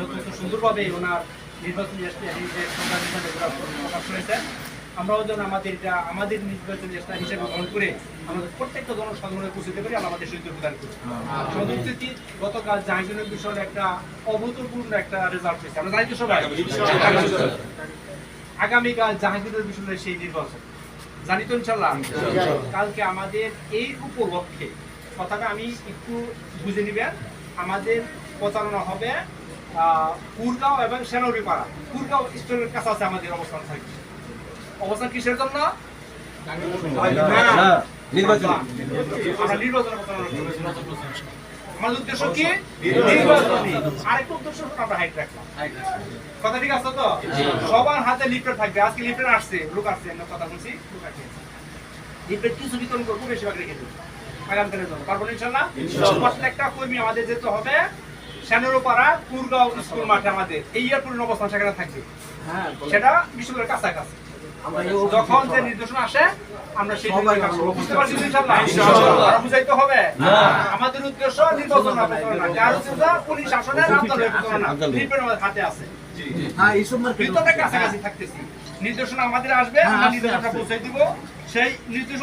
অত্যন্ত সুন্দরভাবে ওনার নির্বাচনী প্রকাশ করেছেন। আমরাও যেন আমাদের নির্বাচনী হিসেবে গ্রহণ করে আমাদের প্রত্যেকটা জনসাধারণের পৌঁছতে পারি, আল্লাহ আমাদের সহিত প্রদান করি। আমাদের উচিত গতকাল জাহাঙ্গীরের বিষয়ে একটা অভূতপূর্ণ একটা রেজাল্ট হয়েছে, আমরা জানি তো সবাই। আগামীকাল জাহাঙ্গীরের বিষয়ে সেই নির্বাচন, জানি তো ইনশাল্লাহ। কালকে আমাদের এই উপলক্ষে কথাটা আমি একটু বুঝে নিবেন, আমাদের প্রচারণা হবে কুরগাঁও এবং সেনাউড়িপাড়া। কুরগাঁও স্টোরের কাছে আছে আমাদের অবস্থান থাকবে। অবস্থান কিসের জন্য? আমাদের উদ্দেশ্য কি? নির্বাচনী। আরেকটা উদ্দেশ্য আমরা হাইট রাখলাম। কথা ঠিক আছে তো? সবার হাতে লিফলেট থাকবে। আজকে লিফলেট আসছে, লোক আসছে, কথা বলছি, লিফলেট কিছু বিতরণ করবো, বেশিরভাগ রেখে দেবো আগামীকালের জন্য। পারবো ইনশাল্লাহ। প্রত্যেকটা কর্মী আমাদের যেতে হবে সেনাউড়িপাড়া কুরগাঁও স্কুল মাঠে, আমাদের এই এয়ারপোর্টের অবস্থান সেখানে থাকবে, সেটা বিশ্ববিদ্যালয়ের কাছাকাছি। যখন যে নির্দেশনা আসে আমরা সেই বুঝতে পারছি ইনশাআল্লাহ। বুঝাইতে হবে আমাদের উদ্দেশ্য নির্বাচন না, যার উদ্দেশ্য পুলিশ শাসনের আমাদের হাতে আছে। কাছাকাছি থাকতেছি, নির্দেশনা আমাদের আসবে, আমরা নির্দেশনা পৌঁছাই দিব। সেই নির্দেশনা